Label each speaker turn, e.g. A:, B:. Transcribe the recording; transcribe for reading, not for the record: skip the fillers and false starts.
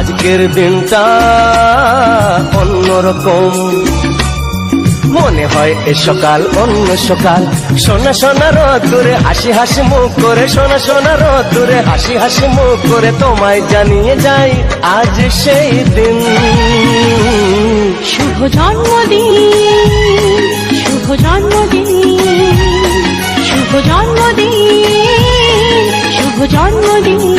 A: আজকের দিনটা অন্যরকম। মনে হয় এ সকাল অন্য সকাল, সোনা সোনা রোদ্দুরে হাসি হাসি মুখ করে, সোনা সোনা রোদ্দুরে হাসি হাসি মুখ করে তোমায় জানিয়ে যাই আজ সেই দিন।
B: শুভ জন্মদিন, শুভ জন্মদিন, শুভ জন্মদিন, শুভ জন্মদিন।